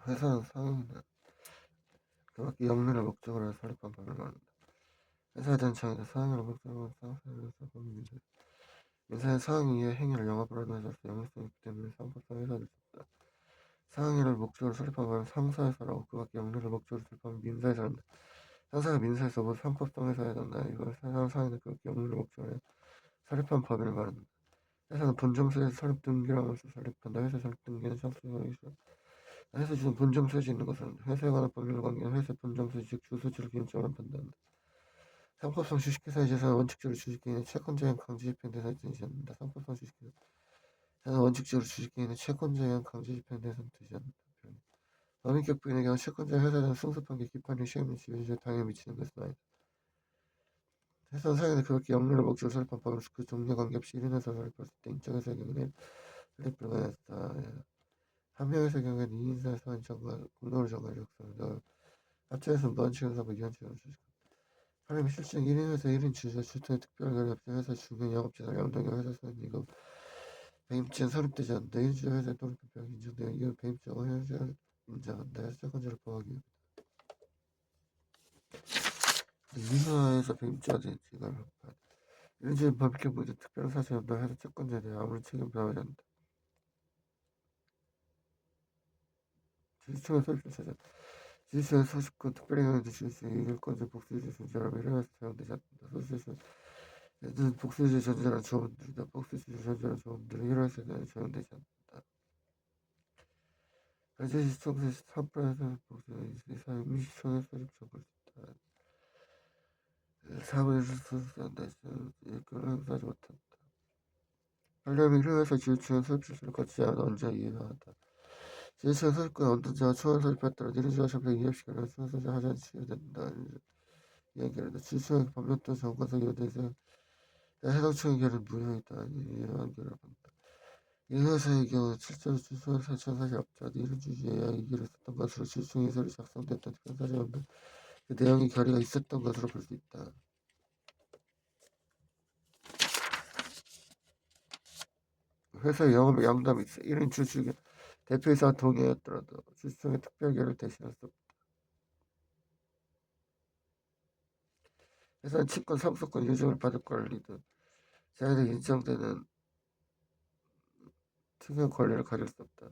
회사는 상임이나 그밖에 영리를 목적으로 해서 설립한 법을 말한다. 회사에 대한 정의는 상임을 목적으로 해서 상사에서 법입니다. 민사의 상임위의 행위를 영업으로 하는 회사에서 영리성이 있기 때문에 상법상 회사가 될 수 없다. 상임위를 목적으로 설립한 법은 상사회사라고 그밖에 영리를 목적으로 설립하면 민사회사를 한다. 상사가 민사에서 모두 상법상 회사에 된다. 이걸 세상 상임위는 그밖에 영리를 목적으로 해서 설립한 법을 말한다. 회사는 본점수에서 설립 등기라면서 설립한다. 회사 설립 등기는 상수가 있어. 회사 주는 본점 수지 있는 것은 회사에 관한 법률 관계는 회사 본점 수지 즉 주소지를 기준점으로 판단한다. 상법상 주식회사의 재산은 원칙적으로 주식개인의 채권자인 강제 집행 대상이 되지 않는다. 상법상 주식회사는 원칙적으로 주식개인의 채권자에 의한 강제 집행 대상이 되지 않는다. 범인격 부인의 경우 채권자의 회사에 대한 승소판결 기판의 시행을 지배주에 당연히 미치는 것은 아니다. 회사는 상인의 그렇게 영리를 목적으로 설립한 법으로서 그 종료 관계없이 1인에서 설립할 수 있다. 인적회사의 경우에는 설립 불가능하다. 한명회사의 경우에는 2인사의 상인 정과 공동으로 정할 역사입니다. 합체해서 무한치료 사고 이한치료를 주식. 하나님 실증 1인 회사 1인 주주와 주택의 특별 관리 없이 회사 중요 영업재산 영동의 회사 소유이고 배임죄는 설립되지 않는다. 1주주 회사의 독립투표가 인정되어 이후 배임죄가 현재를 인정한다. 채권자를 보호하기 위해 민사에서 배임죄가 된 지가 1주주 법익행 문제 특별한 사실이 없다. 회사 채권자에 대해 아무런 책임 부여하지 않는다. 주주총회 설립 사전 지주총회 소집권 특별히 경우에도 주주총회 의결권자 복수주주 존재라면 이래서 사용되지 않는다. 소수주주 얘는 복수주주 존재라는 조문들이다. 복수주주 존재라는 조문들은 이래서 사용되지 않는다. 현재 시청에서 3%에서 복수주주 이상 임시총회 소집 정보를 있다. 사무에서 소수한다. 일꾼을 행사하지 못한다. 하려면 일회에서 지주총회 소집실을 거치지 않은 언제 이해하다. 지주총회 소집권 언제나 총회 소집에 따라 니르주와 협회 이협시켜서 총회 소집하지 않지 된다. 이야기한다. 지주총회 법령 또는 정권상 요대에서 해당 총회결은 무효이다. 이해하기를 한다. 이 회사의 경우 실제로 주소를 설치한 사실이 없다. 이런 주주의 이야기를 썼던 것으로 주총 예설이 작성됐던 특별 사실이 없는 그 내용의 결의가 있었던 것으로 볼 수 있다. 회사의 영업에 양담이 있어. 1인 주주가 대표이사와 동의하였더라도 주주총회 특별 결의를 대신할 수 없다. 회사는 친권, 상속권, 유증을 받을 권리 등 자연에 인정되는 특유의 권리를 가질 수 없다.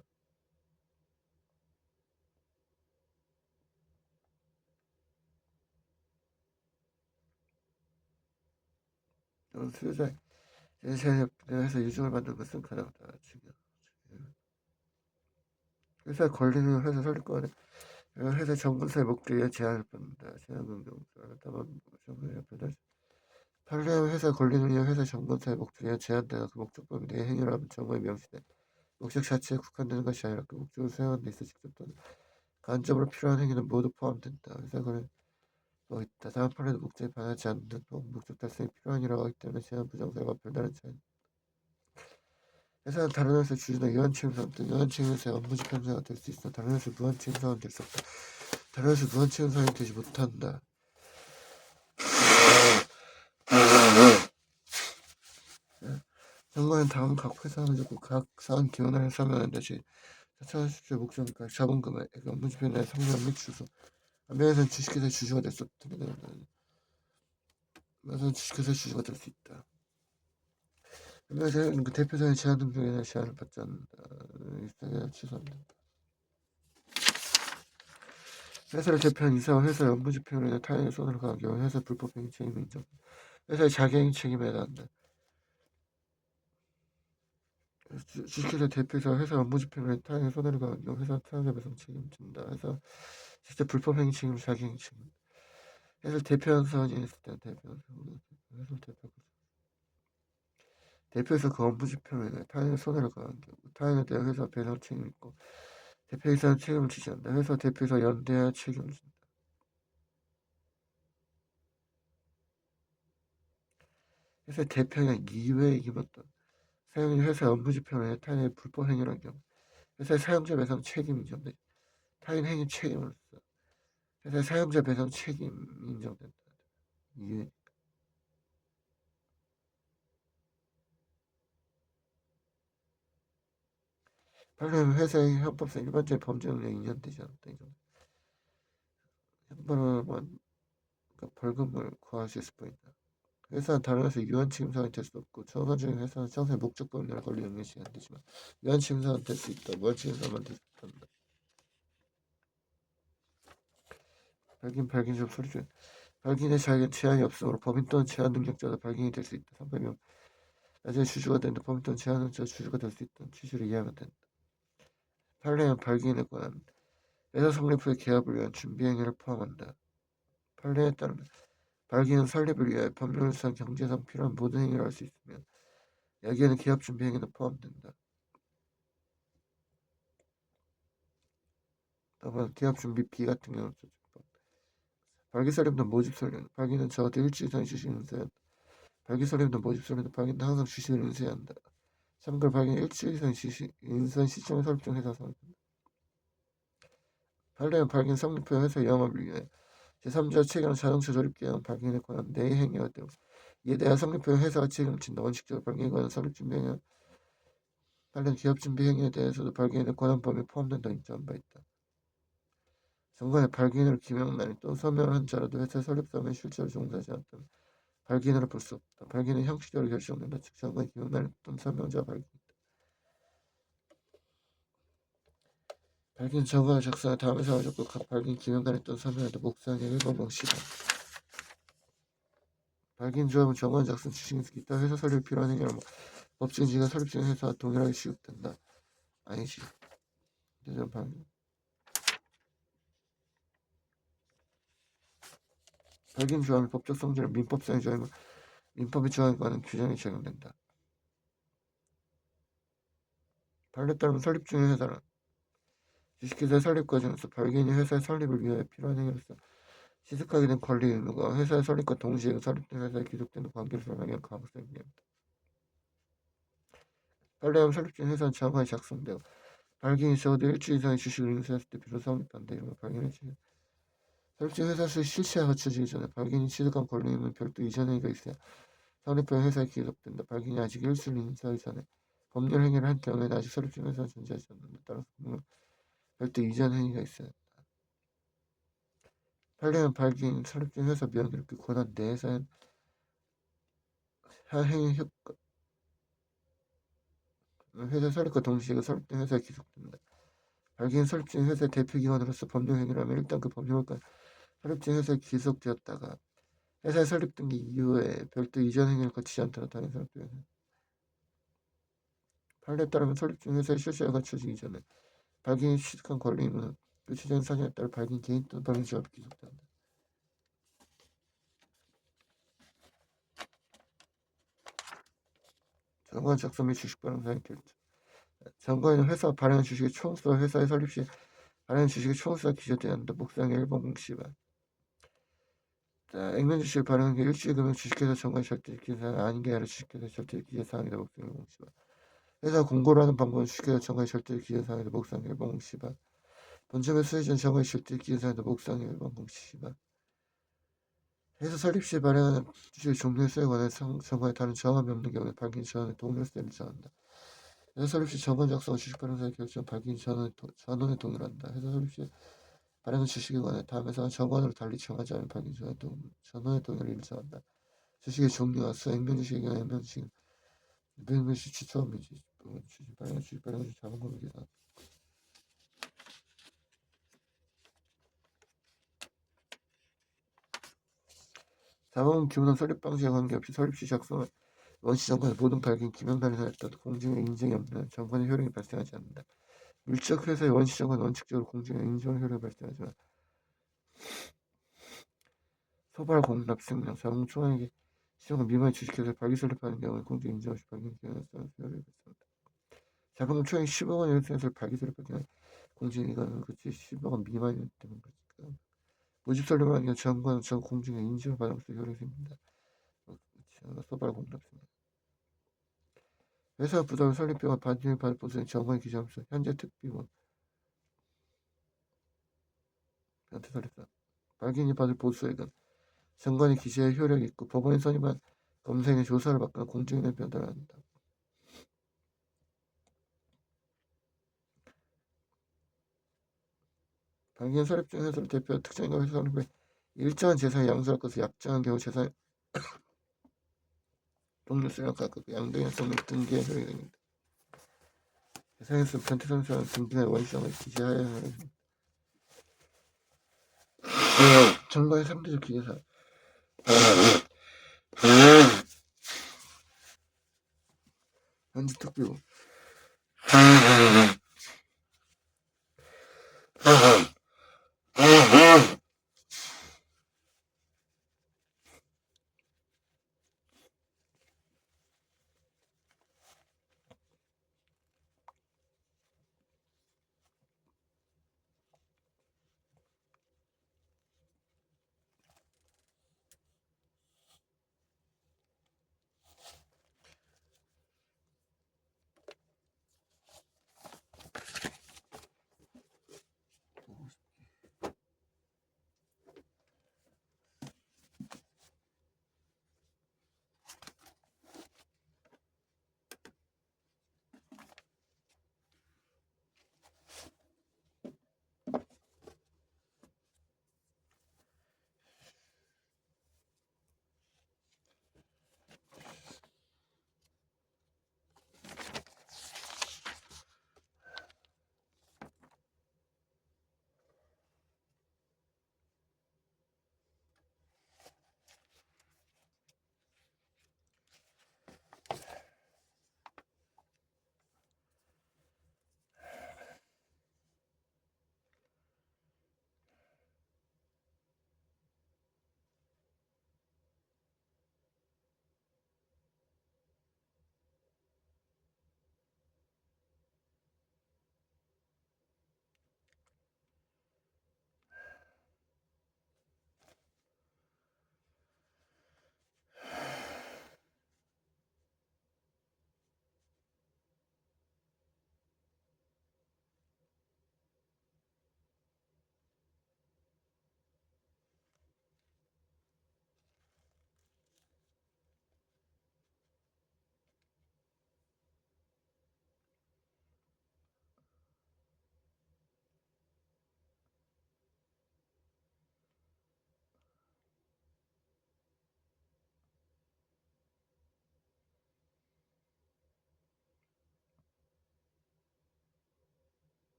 수요자의 회사 유증을 받는 것은 가능하다. 중요. 회사의 권리는 회사 설립권에 회사 정부사의 목적에 제한을 받는다. 제한은 경우가 다만 정부의 변화지. 판례하면 회사 권리는 위한 회사 정부사의 목적에 제한되어 그 목적 범위 내에 행위를 하면 정부에 명시돼. 목적 자체에 국한되는 것이 아니라 그 목적을 수행하는 데 있어 직접 또는 간접으로 필요한 행위는 모두 포함된다. 회사 권리 뭐 있다. 다음 판례도 목적에 반하지 않는 목적 달성이 필요한 일이라고 하기 때문에 제한 부정사가 별다른 차이. 회사는 다른 회사 주주나 유한책임사원 등 유한책임사의 업무 집행자가 될 수 있어 다른 회사 무한책임사원은 될 수 없다. 다른 회사 무한책임사원이 되지 못한다. 정부는 다음 각 회사를 적고 각 사안 기원을 해설하는 것이 자체주의 목적이니까 자본금을 업무 집행자의 성명 및 주소 한면에서는 주식회사의 주주가 될 수 없다. 한면에서는 주식회사의 주주가 될 수 있다. 한면에서는 그 대표자의 제한 등등에 대한 제한을 받지 않는다. 일상에 취소한다. 회사를 대표한 이사와 회사의 업무 집행으로 인해 타인의 손해를 가한 경우 회사 불법 행위 책임이 인정. 회사의 자기행위 책임에 해당한다. 주식회사 대표이사 회사 업무 집행으로 인해 타인의 손해를 가한 경우 회사 타인의 배상 책임을 진다. 회사 직접 불법 행위 책임을 자기행위 책임. 회사를 대표한 사원이 있을 때 대표한 사원 회사를 대표하고 대표이사 그 업무 집행으로 인해 타인의 손해를 가한 경우 타인에 대한 회사 배상 책임이 있고 대표이사는 책임을 지지 않는다. 회사 대표이사 연대해야 책임을 진다. 회사 대표가 이외의 힘었던 사용인 회사 업무 집행을 인해 타인의 불법 행위를 한 경우 회사의 사용자 배상 책임이 인정돼. 타인 행위 책임으로서 회사의 사용자 배상 책임이 인정된다. 이해. 판례는 회사의 형법상 일반적인 범죄 능력이 인정되지 않다. 형벌만 그러니까 벌금을 구할 수 있을 뿐이다. 회사는 다른 회사의 유한 책임상이 될 수 없고 정상적인 회사는 청사의 목적 범위를 걸리 능력이 안 되지만 유한 책임상은 될 수 있다. 무한 책임상만 될 수 없다. 발긴 좀 소리 중 발긴의 자격에 제한이 없으므로 법인 또는 제한 능력자도 발긴이 될 수 있다. 300명 나중에 주주가 된다. 법인 또는 제한 능력자 주주가 될 수 있다. 취지를 이해하면 된다. 판례는 발긴에 관한 회사 성립 후의 개업을 위한 준비 행위를 포함한다. 판례에 따르면 발기는 설립을 위해 법률상 경제상 필요한 모든 행위를 할 수 있으며 여기에는 기업 준비 행위도 포함된다. 다만 기업 준비비 같은 경우는 발기 설립도 모집 설립 발기는 적어도 일주일 이상 주식을 인수해야 한다. 발기 설립도 모집 설립도 발기는 항상 주식을 인수해야 한다. 참고로 발기는 일주일 이상 주식 인수한 시점에 설립 중 회사 설립한다. 판례는 발기는 성립 후 회사 영업을 위해 제3자 책임은 자동차 조립 계약 발기인에 관한 내 행위가 되고 이에 대한 성립 후 회사가 책임을 진다. 원칙적으로 발기인에 관한 설립 준비 행위 관련 기업 준비 행위에 대해서도 발기인의 권한 범위에 포함된다고 인정한 바 있다. 정관에 발기인으로 기명란이 또 서명을 한 자라도 회사 설립 사업에 실제로 종사하지 않았다면 발기인으로 볼 수 없다. 발기인은 형식적으로 결정된다. 즉 정관에 기명란이 또는 서명자 발기인다. 발기인 정관을 작성해 다음 회사가 적고 각 발기인 기명란이 또는 서명한다. 목사의 1번 공시다. 발기인 조합은 정관 작성 주식인수 기타 회사 설립 필요한 행위라면 법정지가 설립 중인 회사와 동일하게 취급된다. 아니지. 대전 발기인 발기인 조합의 법적 성질은 민법상의 조합이고 민법의 조항에 관한 규정이 적용된다. 판례에 따르면 설립 중인 회사는 주식회사의 설립 과정에서 발기인이 회사의 설립을 위해 필요한 행위로서 취득하게 된 권리 의무가 회사의 설립과 동시에 설립된 회사에 귀속되는 관계를 설명할 가능성이 있다. 판례하면 설립 중인 회사는 정관이 작성되고 발기인이 적어도 일주일 이상의 주식을 인수했을 때 비로소 성립한다. 이러면 발기인의 설립 중인 회사 수의 실체가 갖춰지기 전에 발기인이 취득한 권리 의무는 별도 이전 행위가 있어야 설립한 회사에 귀속된다. 발기인이 아직 일수를 인수하기 전에 법률 행위를 한 경우에는 아직 설립 중인 회사는 존재하지 않는다. 따라서 별도 이전 행위가 있어야 한다. 판례는 발기인 설립 중인 회사 명의를 그 권한 내에서 한 행위 효과 회사 설립과 동시에 그 설립된 회사에 귀속된다. 발기인 설립 중인 회사의 대표기관으로서 법령 행위라면 일단 그 법령과 설립 중인 회사에 귀속되었다가 회사의 설립 등기 이후에 별도 이전 행위를 거치지 않더라도 당연히 설립되는 판례에 따르면 설립 중인 회사의 실체가 갖춰지기 전에 발기인이 취득한 권리 의무는 그 취득한 사정에 따라 발기인 개인 또는 발기인 조합에 귀속된다. 정관 작성 및 주식 발행 사항 결정 정관에는 회사 발행한 주식의 총수와 회사의 설립 시 발행한 주식의 총수가 기재되어야 한다. 목상의 1번 공시반 액면 주식을 발행한 게 일주일 금액 주식회사 정관 절대 기재사항 아닌 게 아니라 주식회사 절대 기재사항이다. 목상의 1번 공시반 회사 공고를 하는 방법은 주식회사 정관 절대 기재사항이다. 목상의 1번 공시반 본점의 수혜전 정관 절대 기재사항이다. 목상의 1번 공시반 회사 설립 시 발행하는 주식의 종료수에 관한 정관에 다른 정함이 없는 경우에 발기인 전원의 동일세를 정한다. 회사 설립 시 정관 작성과 주식 발행사의 결정 발기인 전원에 동일한다. 회사 설립 시 발행한 주식에 관해 다음 회사가 정관으로 달리 정하지 않은 발기인 전원의 동의를 일정한다. 주식의 종류와 수, 액면 주식의 경우 액면 주식, 액면 주식 취소금이지. 주식 발행 주 자본금을 계산. 자본금 기본은 설립 방식에 관계없이 설립 시 작성한 원시 정관의 모든 발기인 기명단에서 했던 공증의 인증이 없는 정관의 효력이 발생하지 않는다. 물적 회사의 원시 정관은 원칙적으로 공증의 인정 효력이 발생하지만 소발 공납 승령 자본 총액의 시정은 미만의 주식회사를 발기 설립하는 경우에 공증 인정 없이 발기 기능에 따른 효력이 발생한다. 자본금 총액 10억 원의 회사를 발기 설립할 경우에 공증 이거는 그치 10억 원 미만이 되는 거니까 모집 설립을 하는 경우 정관은 전 공증의 인증을 받으면서 효력이 생긴다. 소발 공납 승령 회사 부담 설립비와 반증을 받을 보수는 정관의 기재하면서 현재 특비원 변태 설립사 발기인이 받을 보수액은 정관의 기재에 효력이 있고 법원이 선임한 검사인의 조사를 받거나 공증인의 변달을 한다. 발견 사립 중 해소를 대표한 특정인과 회사는 일정한 재산의 양수할 것을 약정한 경우 재산 동료 수령 각각 양도의 성능 등기에 효력이 됩니다. 재산에서 변태 선수는 등기의 원시성을 기재하여야 합니다. 정가의 3대적 기재사 현지특별부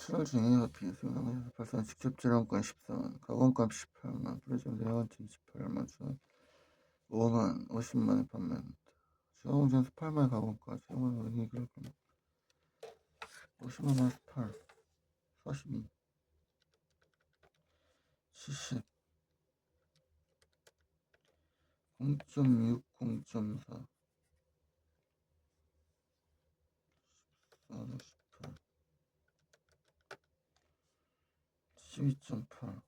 출할 중에 A와 B 수능에서 발생 직접 재량권 14만, 가공값 18만, 프리즘 내한테 28만, 주 5만, 50만에 판매한다. 주화공제에서 8만에 가공값, 10만 원이 그렇구나. 50만 원에서 8, 42, 70, 0.6, 0.4, 14, 18, 12.8,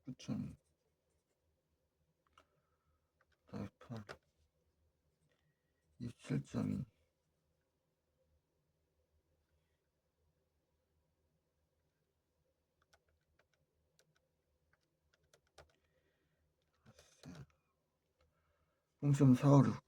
19.2, 8, 27.2, 0.46,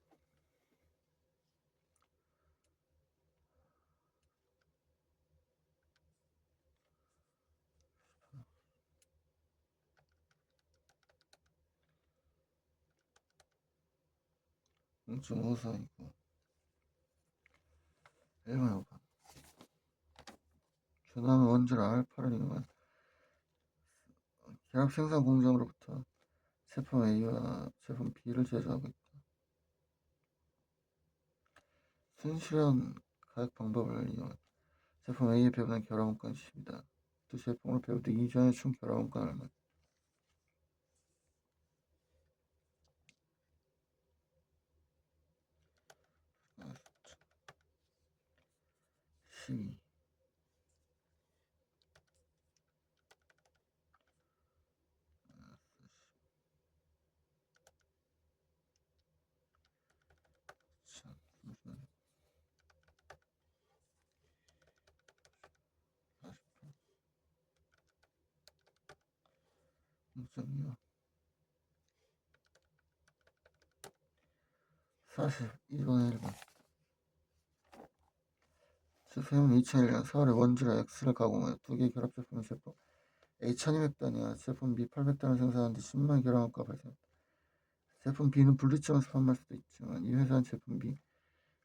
0.54이고 1번 5번 전함 원자로 알파를 이용한 결합 생산 공정으로부터 제품 A와 제품 B를 제조하고 있다. 순실현 가격 방법을 이용한 제품 A에 배분한 결합원가는 10이다. 두 제품으로 배분 뒤 2주 안에 총 결합원가는 얼마? 12, 0.2와 42번에 1번 세움은 2001년 4월에 원주로 X를 가공하여 두 개의 결합 제품을 제품 A 1200단위와 제품 B 800단을 생산하는데 10만의 결합원가가 발생했다. 제품 B는 분리점에서 판매할 수도 있지만 이 회사는 제품 B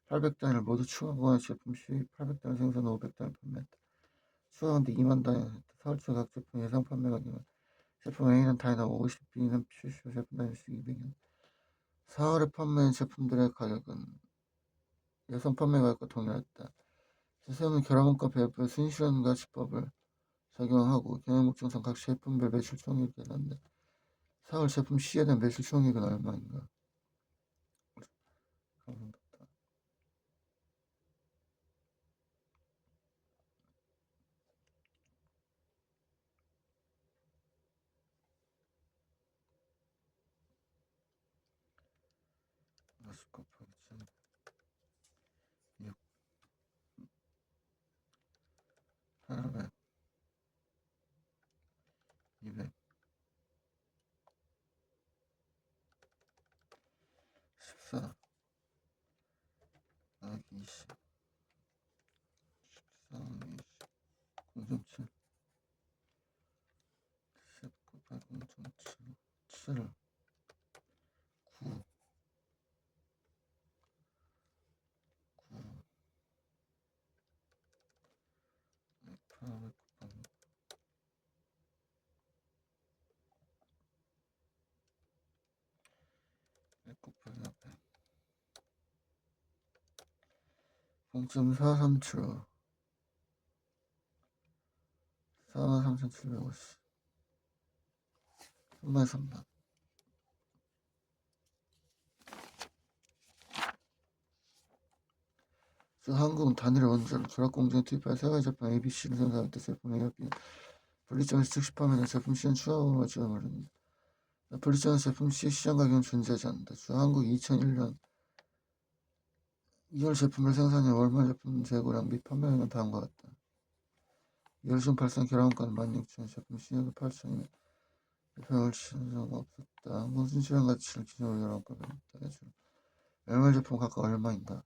800단위를 모두 추가하거나 제품 C 800단을 생산 500단을 판매했다. 추가하는데 2만 단위가 됐다. 4월 초 각 제품 예상 판매 가격은 제품 A는 단위당 50, B는 최초 제품 단위씩 200원. 4월에 판매한 제품들의 가격은 예상 판매 가격과 동일했다. 세세는 결합원가 배분의 순실현 가치법을 적용하고 경영 목적상 각 제품별 매출 총액을 계산한다. 4월 제품 C에 대한 매출 총액은 얼마인가? 감사합니다. 50 곱하기 7, 6, 800, 200, 14, 더하기 20, 14, 20, 0.7, 10 곱하기 0.7, 7, 9, 9, 800 곱하기 100 곱하기 400, 0.437, 43,750, 3만 3만. 한국은 단일 원자로 결합공정에 투입할 세 가지 제품 A, B, C를 생산할 때 제품 A와 B는 분리점에서 즉시 판매된 제품 C는 추가금을 지원을 합니다. 분리점에서 제품 C 시장 가격은 존재하지 않는다. 한국 2001년 2월 제품을 생산해 월말 제품 재고량 및 판매량은 다음과 같다. 2월 중 발생 결합원가는 16,000원, 제품 C는 8,000원, 제품을 신청 없었다. 한국 순실현 가치를 기준으로 결합원가를 했다. 월말 제품 각각 얼마인가?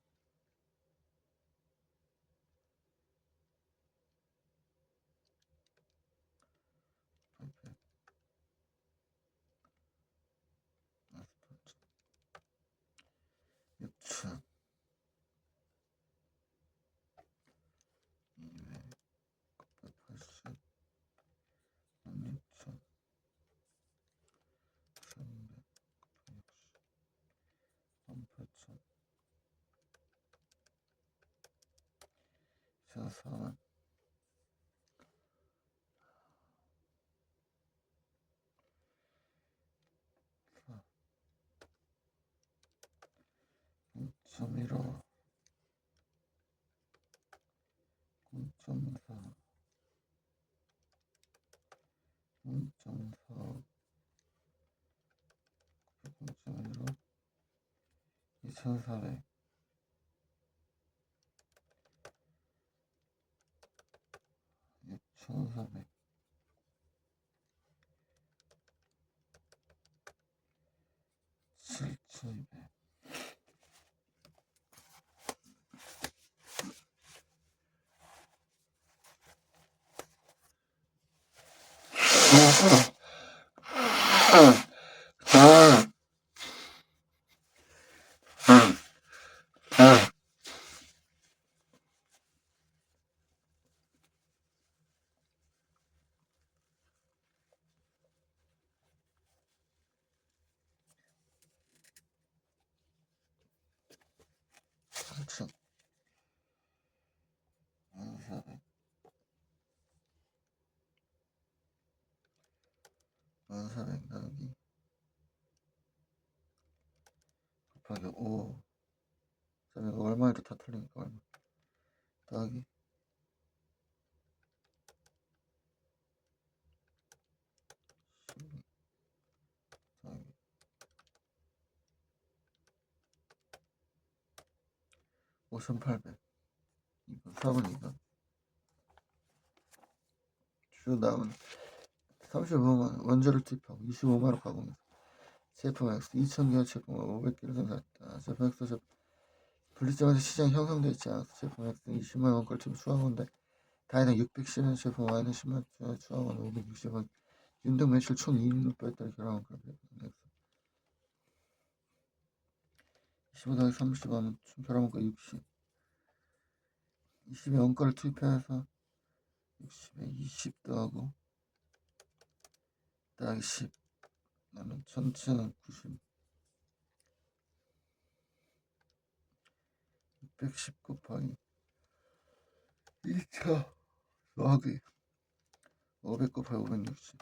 4만 0.15 0.4 0.4 0.15 2400 6400 7200 8천 1400 1400 나누기 곱하기 5 이거 얼마에도 다 틀리니까 얼마 더하기 12 더하기 5800 2번 4번 2번 주 남은 35만 원재를 투입하고 25만원 가공해서 제품 X 2000개의 제품을 500개를 생산했다. 제품 X 분리점에서 시장이 형성되어 있지 않아서 제품 X는 20만원 걸 투입 추가원인데 다이당 610원 제품 Y는 10만원 추가원 560원 윤등 매출 총 이익률에 따라 결합한 걸 X 25 더하기 30하면 총 결합한 거 60 20에 원가를 투입해서 60에 20 더하고 더하기 10 나는 전체는 90 610 곱하기 2차 더하기 500 곱하기 560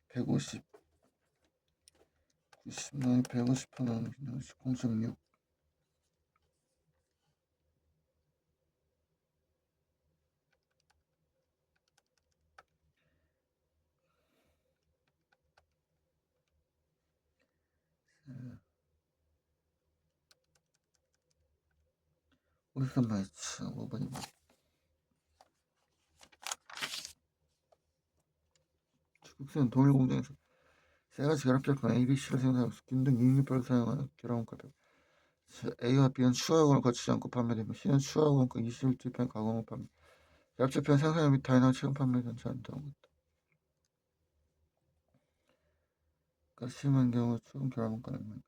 150 90만 150 하나는 그냥 0.6 53만 2천 5번입니다. 중국산 동일 공장에서 세 가지 결합제품 ABC를 생산하고 균등 이익률표를 사용하는 결합원가 A와 B는 추가요금을 거치지 않고 판매되며 C는 추가요금과 20일 투입한 가공을 판매 결합제품 생산량 및 다이나믹 체험 판매에 전치 않다는 것. 그러니까 심한 경우 추금 결합원가는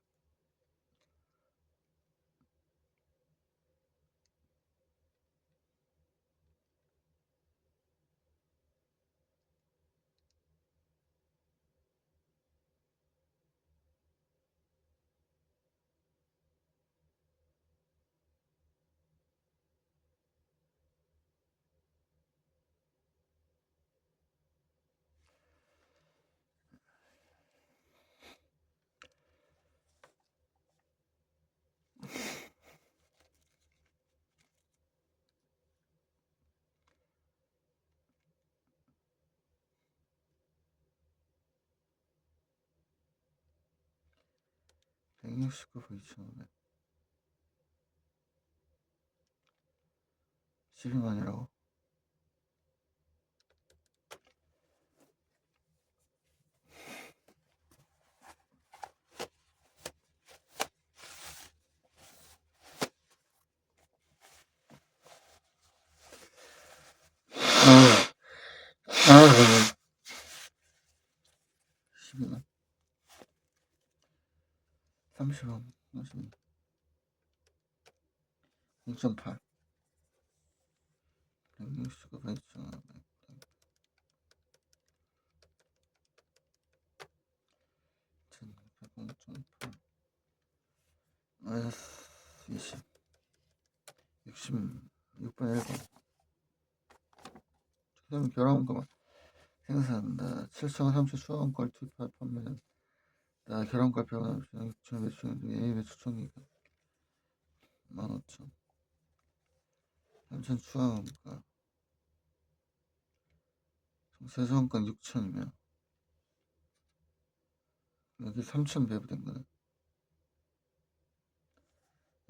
(169) 2,500 12만이라고? 그러면 12만 30만 0.8 169 2,500 0.8 마이너스 20 60 6번 1번 최소한 결혼권만 생산한다. 7천 3천 추가원가를 투입하여 판매한다. 결혼권 변화 없이 6천 매출 등 A 매출 총액은 15,000 3천 추가원가 세수원가 6천이면 여기 3천 배부된 거네.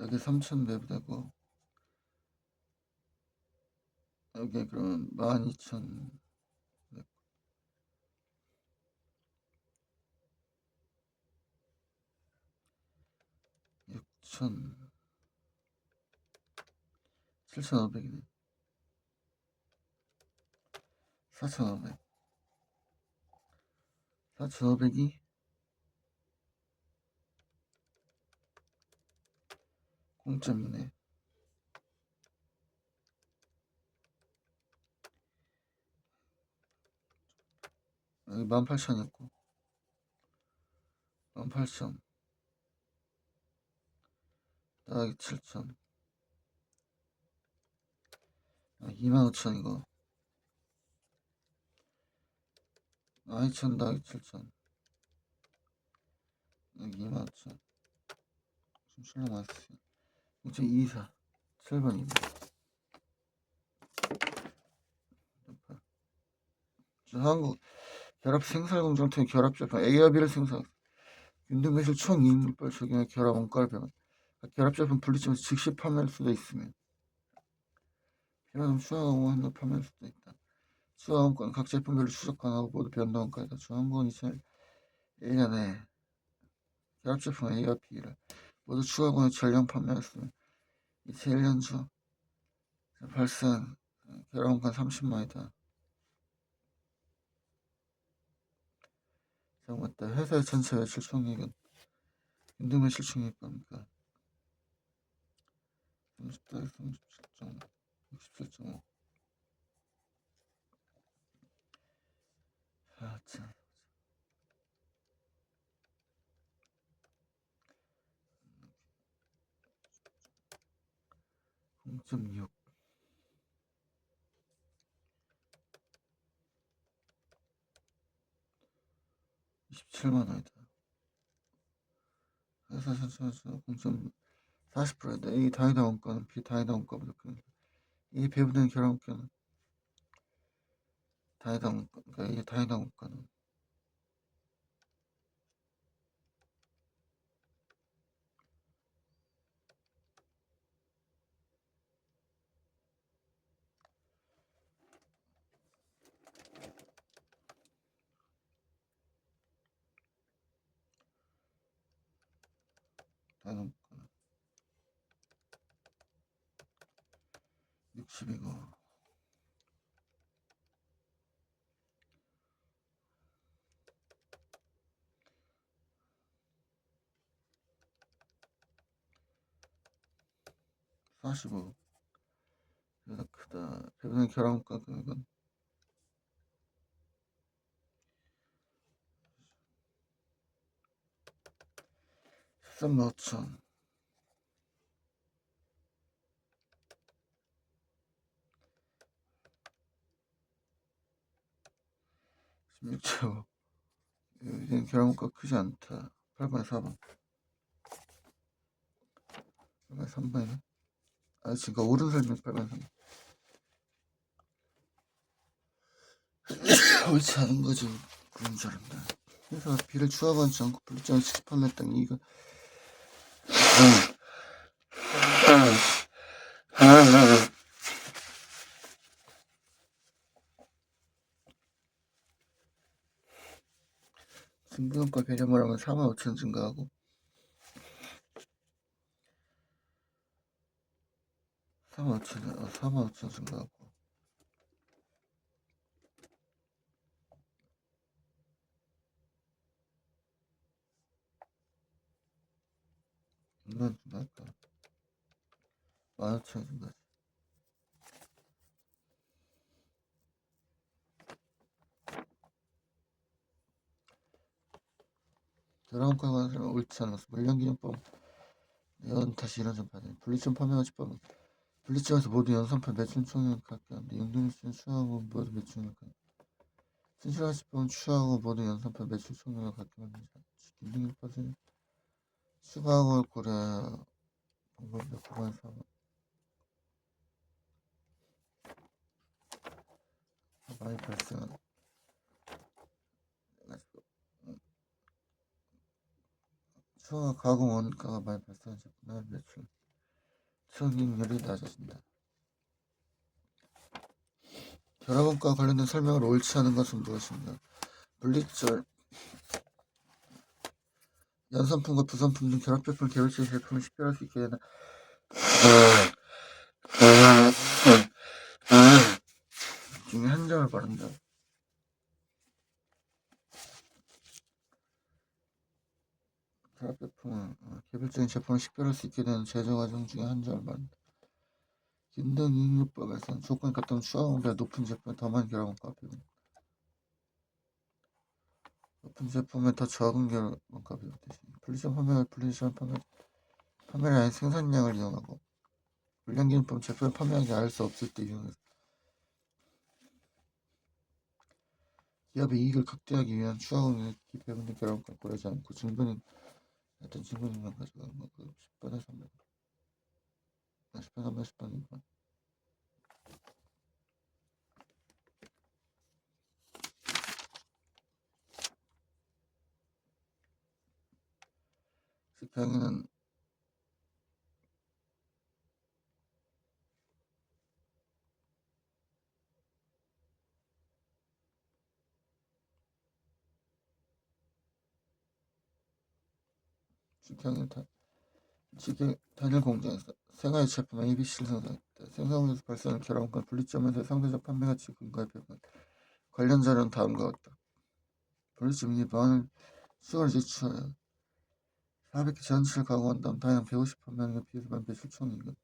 여기 3천 배부되고 여기 그러면 12,000 6천 7,500이네. 4,500 4,500이 0.2네. 여기 18,000이었고 18,000 여기 7,000 25,000 이거 2,000 더하기 7,000 여기 25,000 좀 실력 많았어요. 0.24 7번이네. 한국 결합 생산공정을 통해 결합제품 A와 B를 생산 균등매실 총이익률을 적용해 결합 원가를 배분 결합제품 분리점에서 즉시 판매할 수도 있으며 필요하면 추가 원가로 판매할 수도 있다. 추가 원가는 각 제품별로 추적 가능하고 모두 변동 원가이다. 중앙부는 2001년에 결합제품 A와 B를 모두 추가 원가에 전량 판매했으며 2001년 중 발생 결합 원가 30만이다. 맞다. 회사의 전체 매출 총액은 균등 매출 총액 겁니까? 30 37.5 67.5 아, 참. 0.6 27만 원이다. 회사 전체에서 0.40%다. A 다이다 원가는 B 다이다 원가보다 큰. 이 배분된 결합 원가는 다이다 원가. 그러니까 이 다이다 원가는 다이다 원가는 60이고 45. 그래서 크다. 배분된 결합 원가 금액은 13만 5천 16초. 이제 결합 원가 크지 않다. 8번에 4번. 8번에 3번이네. 아, 지금 옳은 설명 8번에 3번. 옳지 않은 거죠. 그런 줄 알았다. 회사가 B를 추가하지 않고 분리점을 직접 판매했다는 이유가 증부효과 배렴을 하면 4만 5천 증가하고 4만 5천 증가하고 얼마나 증가할까? 15,000 증가. 결혼과가 옳지 않았어. 물량기념법 이건 다시 이런 점 받아요. 분리점 판매가 집법은 분리점에서 모두 연산표 매출 총액을 갖게 하는데 용도일수는 추하고 모두 매출을 갖게 진실하실 분 추하고 모두 연산표 매출 총액을 갖게 만든다. 김등일까지 추가하고 고래 방법의 구간에서 많이 발생한 추가 가공 원가가 많이 발생한 제품의 매출 수익률이 낮아진다. 결합원가와 관련된 설명을 옳지 않은 것은 무엇인가? 분리절 연산품과 부산품 등 결합제품 개별적인 제품을 식별할 수 있게 되는 중에 한 점을 말한다. 결합제품은 개별적인 제품을 식별할 수 있게 되는 제조 과정 중에 한 점을 말한다. 김등익률법에서는 조건이 같다면 추가원가가 높은 제품에 더 많은 결합원가가 필요합니다. 높은 제품에 더 적은 결합원가가 필요하듯이 분리점 판매가 분리점 판매를 아닌 생산량을 이용하고 물량기준법 제품을 판매하기 알 수 없을 때 이용해서 기업의 이익을 극대화하기 위한 추가원가의 배분된 결합원가를 고려하지 않고 증분인 어떤 증분인만 가져가는 거 10번에 3번 10번 3번 10번 2번 식당에는 식당에 단일 공장에서 생활 제품 ABC를 생산했다. 생산물에서 발생하는 결합원가 분리점에서 상대적 판매 가치 근거에 배분 관련 자료는 다음과 같다. 분리점이 마늘 수거를 제출하여 400개 전치를 가공한 다음 다양 150 판매하는 게 비해서 만 매출 총액은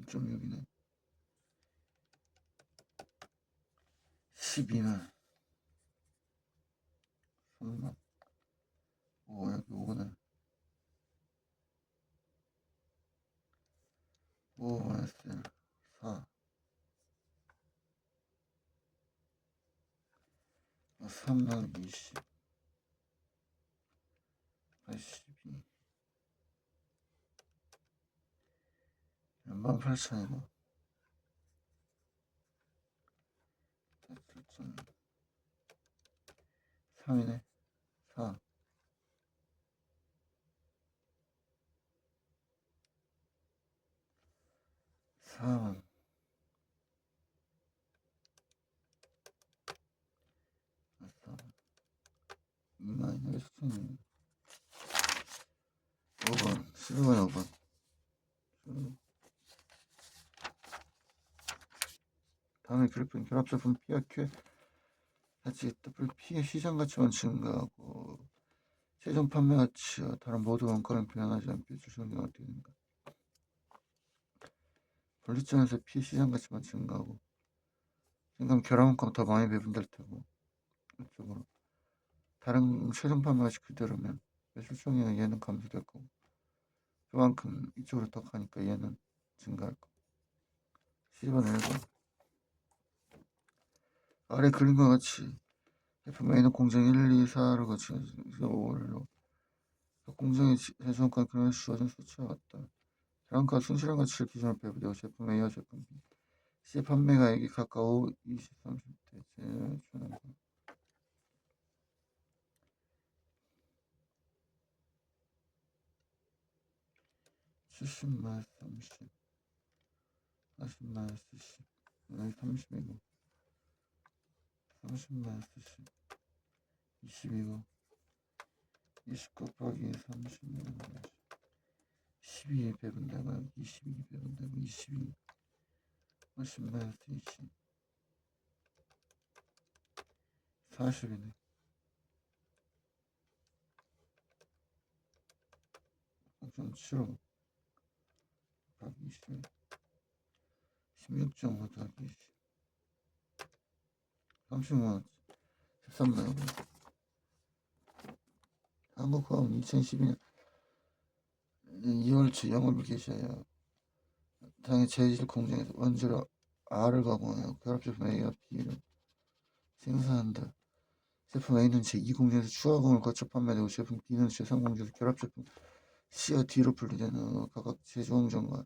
좀 여기네 12만 3만 여기 5는 5S 4 3만 20 82 18,000이고 3이네 4 4만 2만 매출 총액 5번 11번 5번 다음에 그래프는 결합제품 P와 Q 같이 P의 시장 가치만 증가하고 최종 판매 가치와 다른 모든 원가는 변하지 않게 주시는 어떻게 되는가? 분리점에서 P의 시장 가치만 증가하고 생각 결합원가가 더 많이 배분될 테고 이쪽으로 다른 최종 판매 가치 그대로면 매출 총액은 얘는 감소될 거고 그만큼 이쪽으로 더 가니까 얘는 증가할 거고 10번 1번 아래 그림과 같이 제품 A는 공정 1, 2, 4로 거치면서 5로 공정의 제조원가 그런 주어진 수치와 같다. 결합원가 순실한 가치를 기준으로 배분되고 제품 A와 제품 B C 판매가액이 각각 5, 20, 30대 제출하는 거 70 마이너스 30 40 마이너스 10 여기 30이고 30 마이너스 10 20이고 20 곱하기 30이고 12 배분되고 22 배분되고 22 50 마이너스 20 40이네. 0.75 곱하기 20 16.5 더하기 20 30만 13만 한국화음 2012년 2월 초 영업을 개시하여 당의 제일 공장에서 원재료 R을 가공하여 결합제품 A와 B를 생산한다. 제품 A는 제2공장에서 추가공을 거쳐 판매되고 제품 B는 제3공장에서 결합제품 C와 D로 분리되는 각각 제조공장과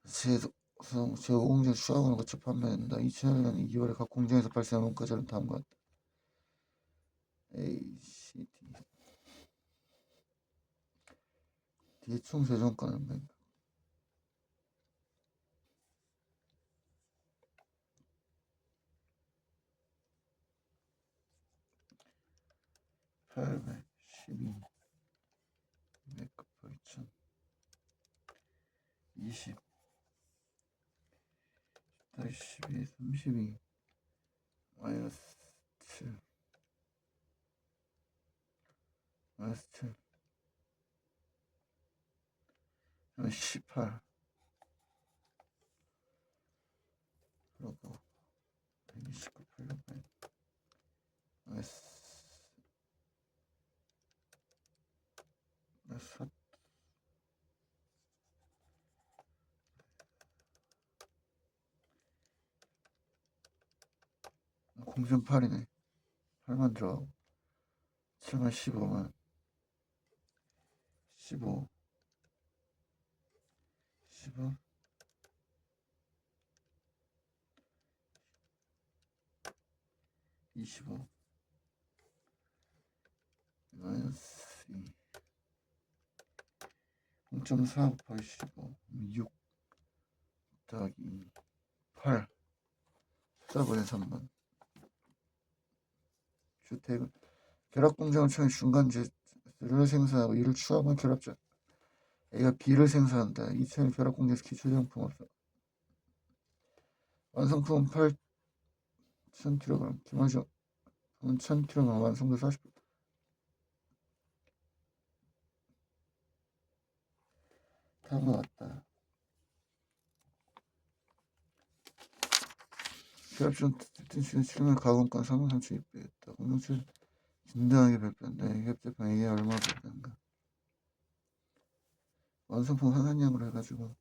제5공장 추가공을 거쳐 판매된다. 2001년 2월에 각 공장에서 발생한 원가절은 다음과 같다. A, C, D 총 제조원가는 몇? 812 200 곱하기 1000 20 12 32 마이너스 7 마이너스 7 18 그러고 129 800 마이너스 4 공전 8이네 8만 들어가고 7만 15만 15 15 25 마이너스 2 0.4 곱하기 15 6 더하기 8 숫자분의 3만 주택은 결합공장을 통해 중간 재료를 생산하고 이를 추가하면 결합자 A가 B를 생산한다. 2차의 결합공장에서 기초제품품 없어. 완성품은 8,000kg, 기마적은 1,000kg, 완성도 40%. 다음과 같다. 결합전 특징 실물 가공권 33,600이었다. 공동체 진단하게 발표한다. 협제품 A에 얼마 발표한가. 완성품 하나량으로 해가지고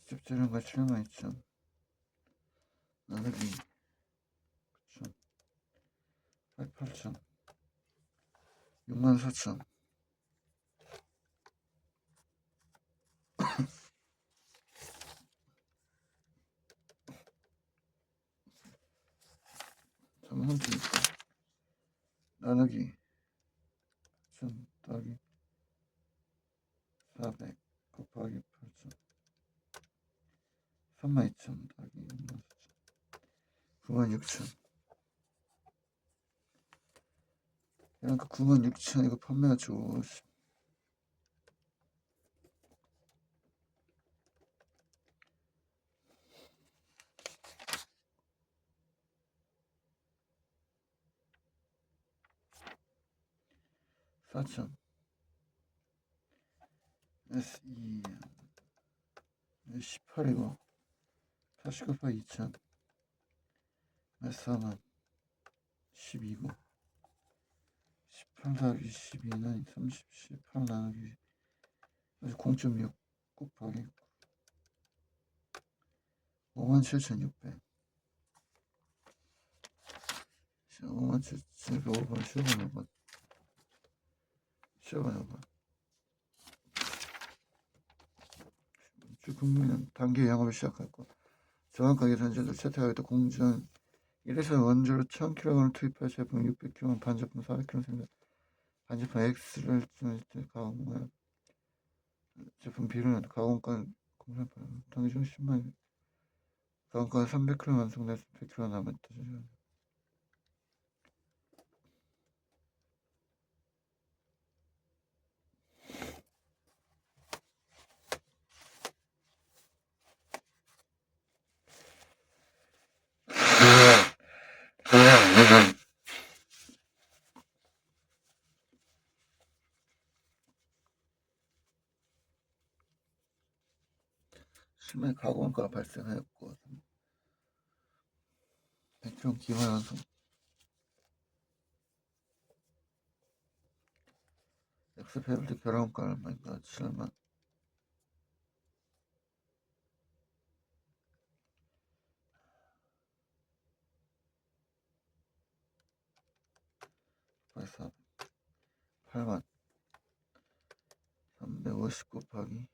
10재료가 72,000 나누기 9,000 88,000 64,000 3,000 나누기 1,000 더하기 400 곱하기 8,000 32,000 더하기 64,000 96,000 그러니까 96,000 이거 판매가 좋고 4,000 S2 18이고 40 곱하기 2,000 S4만 12고 18 더하기 12는 30 18 나누기 0.6 곱하기 57,600 57,605번 15번 15번 주 국민은 단기 영업을 시작했고 정확하게 단지를 채택하기 위해 공정 1에서 원주로 1000kg을 투입하여 제품 600kg, 반제품 400kg 생산. 반제품 X를 가공하여 제품 B를 가공가 공산판 당중 10만 가공가 300kg 완성돼서 100kg 남았다. 실내 가공가가 발생하였고 100kg 기화 완성. 엑스페리트 결혼가 얼마인가 7만 8만 350 곱하기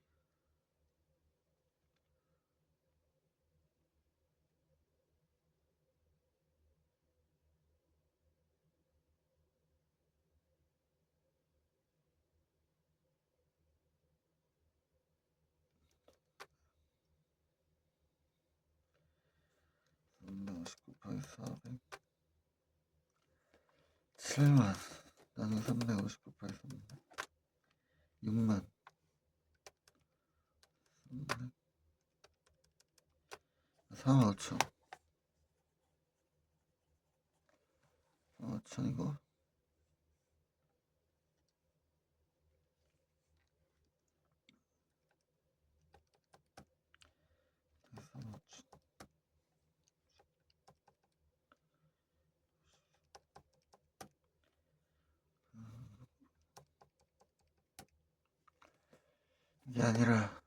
350 곱하기 400 7만 나중에 350 곱하기 300 6만 4만 5천 4만 5천이고 4만 5천 이게 아니라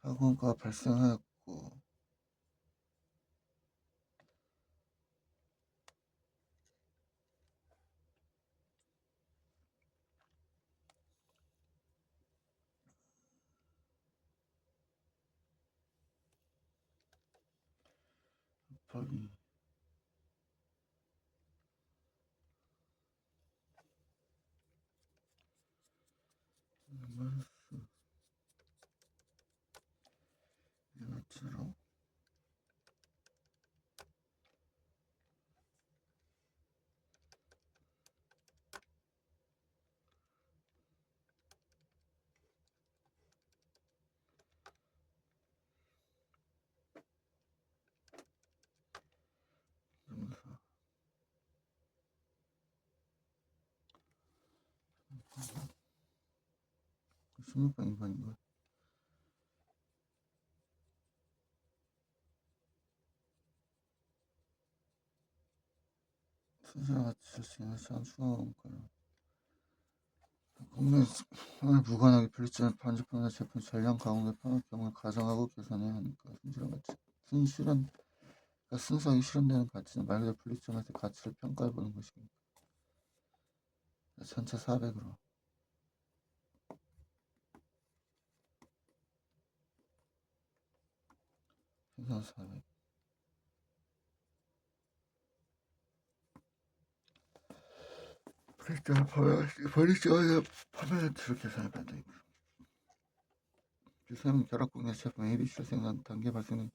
학원가 발생하였고 곱하기 마이너스 1,5,000으로 점사 16번 2번인가 순서와 같이 쓸수 있는 시간 추가원가요 공매을 무관하게 분리점을 반제품이나 제품 전량 가공에 편할 경우에 가정하고 계산해야 하니까 순서와 같이 순실현 그러니까 순수하게 실현되는 가치는 말 그대로 분리점에서 가치를 평가해보는 것입니다. 전체 400으로 생산 400 분리점에서 판매렌트를 계산해봐야 되고 규사는 결합공예 제품 ABC를 생산 단계 발생은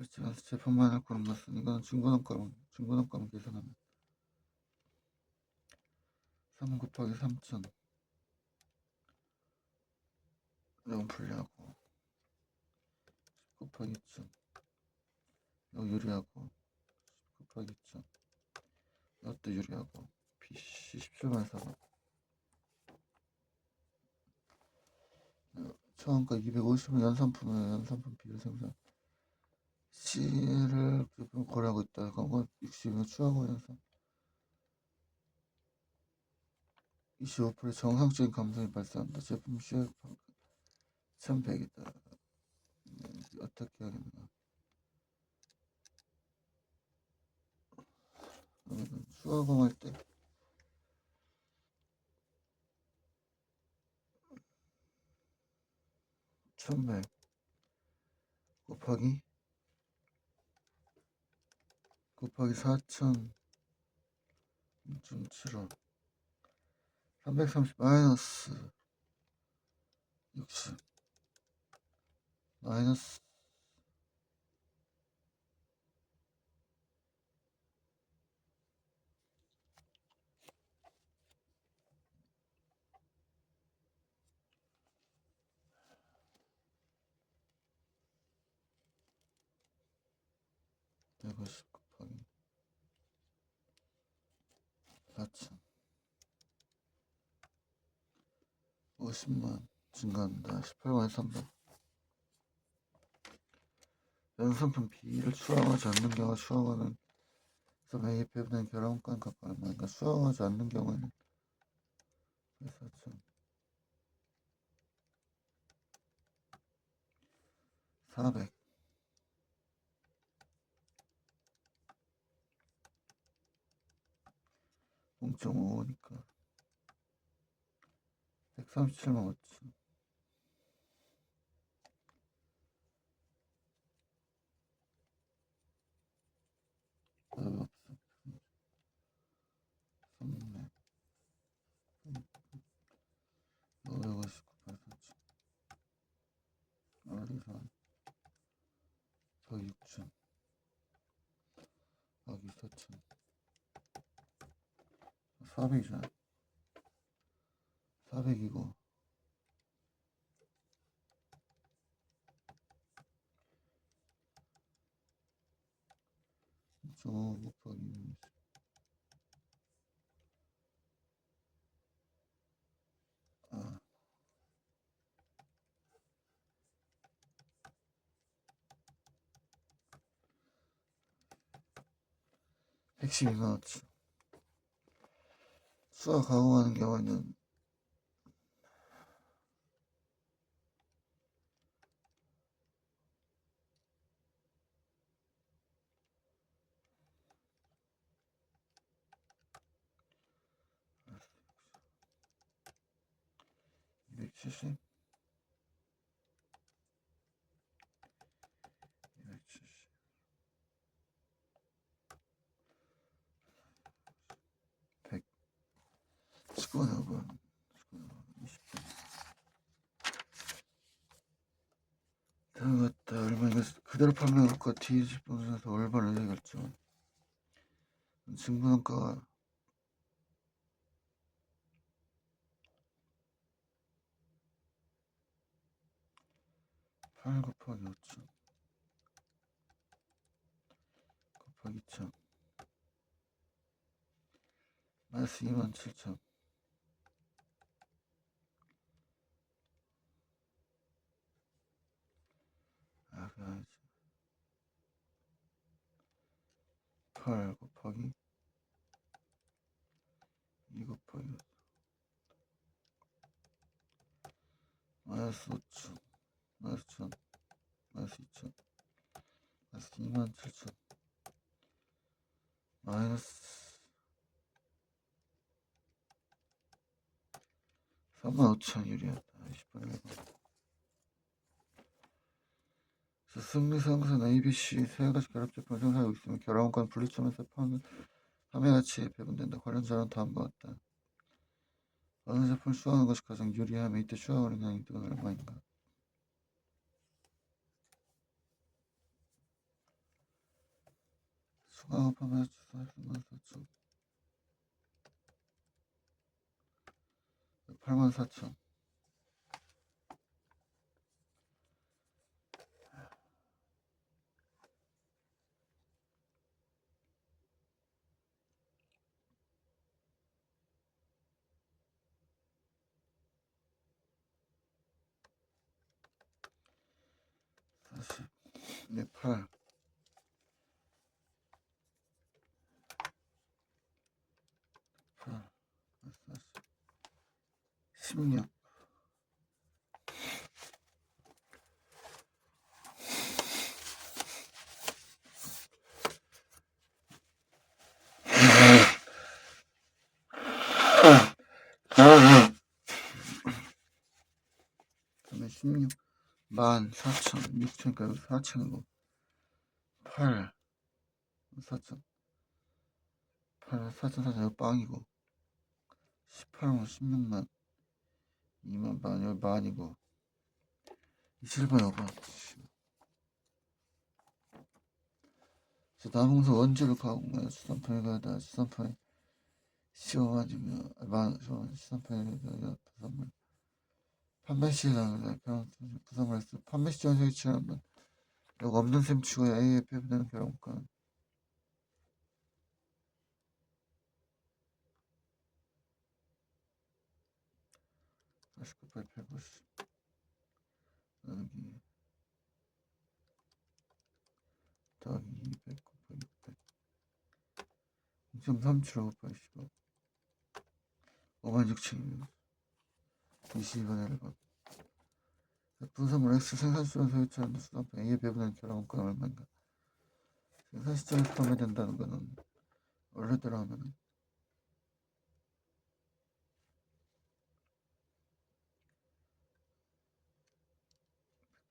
그렇지만 제품만을 고른 것은 이거는 중고등가만 계산하면 3 곱하기 3,000 이건 분리하고 10 곱하기 2,000 이거 유리하고 10 곱하기 2,000 이것도 유리하고 BC 17만 4번 처음과 250은 연산품 비율 생산 C를 고려하고 있다. 그건 60은 추하고 연산 25% 정상적인 감성이 발생한다. 제품 시효 1100이다. 어떻게 하겠나? 수화공할 때 1100 곱하기 4,000 0.75 330 마이너스 60 마이너스 150 곱하기 4,000 50만 증가한다. 18만에 3번. 연산품 B를 수강하지 않는 경우와 수강하는 A에 배분된 결합권 값과 얼마인가. 수강하지 않는 경우에는 4,000 400 0.55니까 137만 5천. 없어. 3네 559 8,000 어디서 더 6천 여기 4천 400이잖아. 400이고 0.5 곱하기 112만 5천. 수화 가공하는 경우에는 270 100 19번 5번 20번 들어갔다. 얼마인가 그대로 판매할까 T20분에서 올바른 의사결정 증권가가 8 곱하기 5천 곱하기 2천 마이너스 27,000 그래야지 8 곱하기 2 곱하기 마이너스 5천 마이너스 1,000 마이너스 2천 마이너스 27,000 마이너스 35,000 유리하다. 20번 1번. 승리 상승 ABC 세 가지 결합 제품을 생산하고 있으면 결합원가는 분리점에서 판매 가치에 배분된다. 관련 자료는 다음과 같다. 어느 제품을 수강하는 것이 가장 유리하며 이때 추가하는 난이도는 얼마인가? 수강한 판매 가치 44,000 84,000 40 네, 8 8 40 16 그러면 16 14,000, 6,000이니까 여기 4,000이고 8, 4,000, 8, 4,000, 여기 빵이고 18만, 16만, 2만 반, 여기 만이고 27번 여번. 남은 것은 원주를 가고 수산판에 가다 수산판에 15만이면 만, 13판에 부산물 판매 시장 부산물 판매 시장에서 위치하면 여기 없는 셈 치고 A에 배분되는 결혼권 49, 150 여기 더하기 200 곱하기 600 0.37 곱하기 15 56,000 22번에 1번 부산물 X 생산 시점에서 위치하는 수산판 A에 배분되는 결혼권 얼마인가 생산 시점에서 판매된다는 거는 원래대로 하면은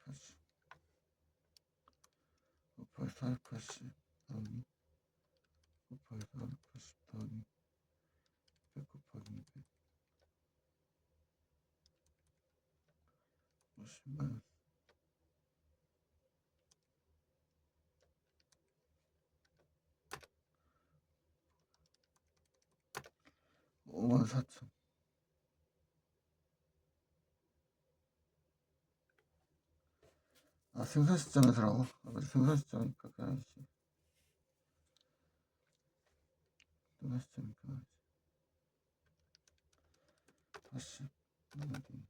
180 곱하기 480 더하기 곱하기 480 더하기 100 곱하기 200 50만 54,000 생산 시점에서라고? 생산 시점이니까 그냥 생산 시점이니까 다시 나누기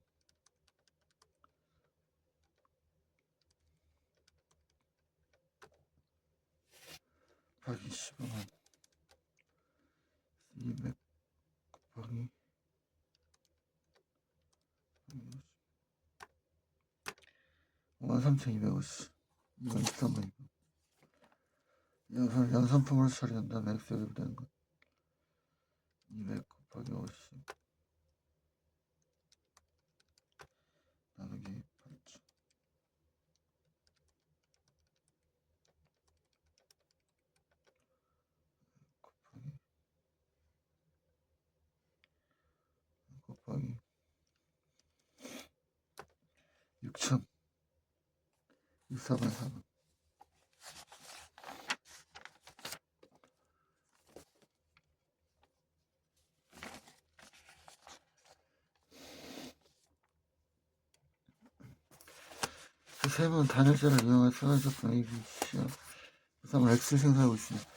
125만 200 곱하기 53,250 이건 13번이고 연산품으로 처리한 다음에 X에 되는 것 200 곱하기 50 나누기 8,000 곱하기 6,000 64번 4번 그 셈은 단일자를 이용해 생활조건 A, B, C와 부산물 X를 생산하고 있습니다.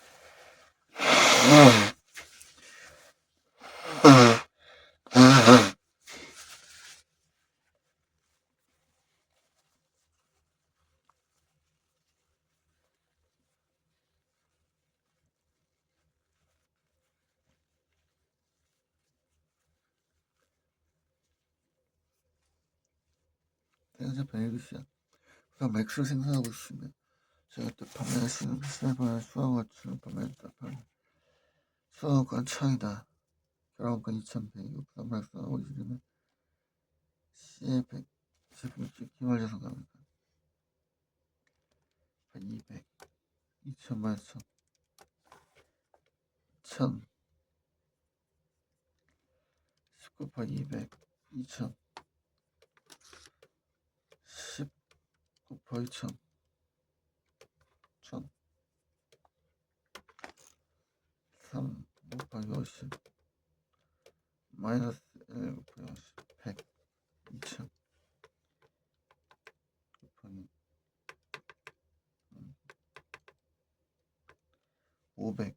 생산자판 A, B, C와 부산물 X를 생산하고 있으면 제가 또 판매할 수 있는 비쌀 수화물을 판매했다. 수화물권 1,000이다. 결혼권 2,100이고 부산물 X하고 있으면 C에 100 기말져서 갑니다. 200 2,000만 1,000 1,000 10 곱하기 200 2,000 10 곱하기 1,000 1,000 3 곱하기 50 마이너스 1 곱하기 50 100 2,000 곱하기 500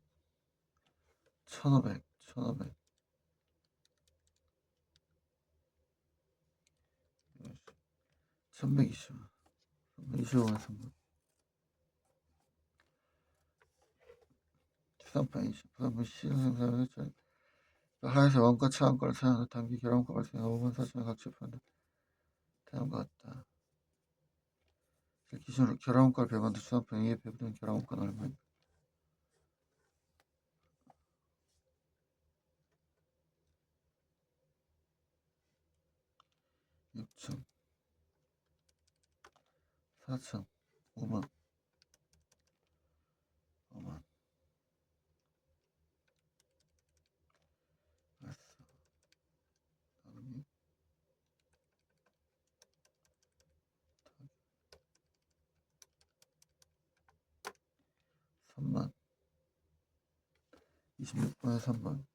1,500 1,500 1,120 125만 3번 수산판 20 부산물 C를 생산하는 하에서 원가 차원가를 사용하는 단기 결혼가 발생한 5만 4천원 각 체포한다. 다음과 같다. 기준으로 결혼가를 배분한 수산판 A에 배분된 결혼가는 얼마인가? 6천 4천 5만 5만 알았어. 다음이 3만 26분에 3만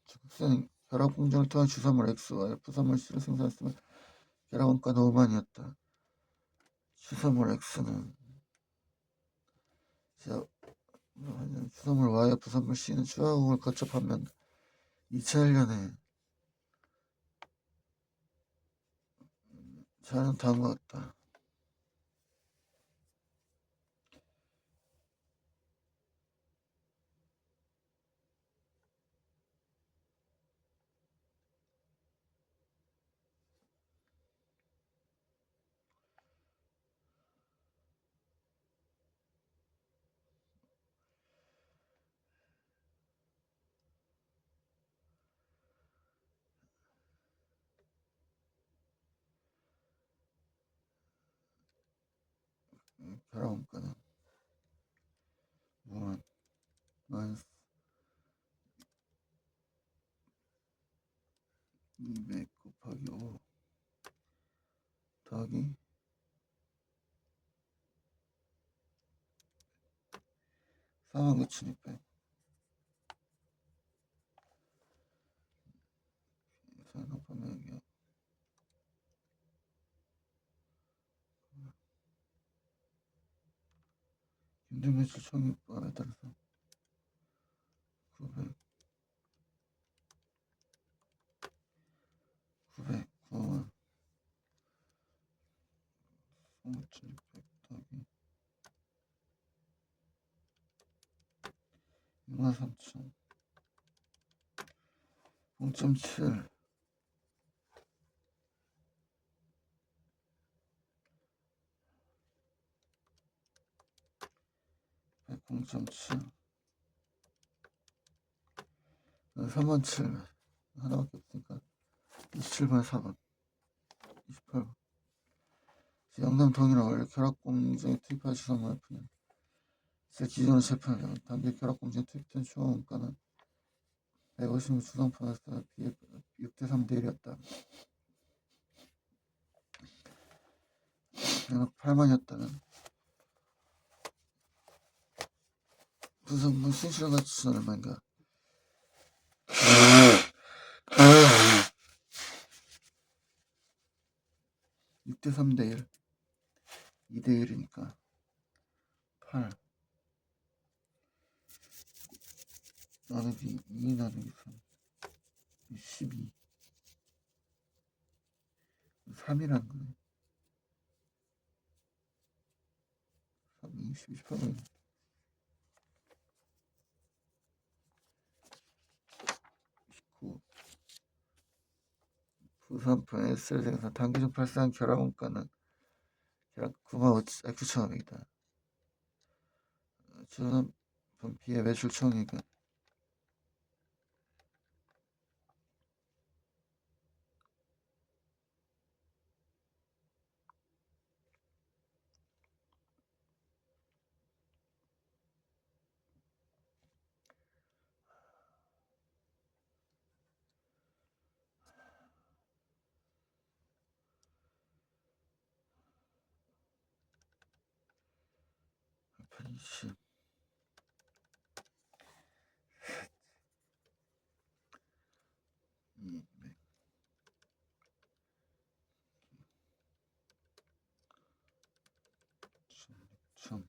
즉슨 결합 공정을 통한 주산물 X와 F산물 C를 생산했으면 결합 원가는 5만이었다. 주산물 X는 주산물 Y와 F산물 C는 추가공을 거쳐 판매한 2001년에 자료는 다음과 같다. 결합 원가는 5만 마이너스 200 곱하기 5 더하기 49,600 산업판매액이야. 김정 매출 총액에 따라서 900 909만 5,600 더하기 63,000 0.7 0.7 37,000 하나밖에 없으니까 27번 4번 28번 영남 동일한 원래 결합 공정에 투입할 주산물 F는 기존의 제품이며 단기 결합 공정에 투입된 추가 원가는 150명 주상품에서 비해 6대3 대 1이었다. 만약 8만이었다면 분석물 신실한 가치는 얼마인가? 6대3 대 1 2대 1이니까 8 나누기 2 나누기 3 12 3이라는 거네. 3, 20, 28만 19 부산품 S를 생산 단기적 발생한 결합 원가는 결합 95,900이다. 주산품 B의 매출 총액은 120 200 6,000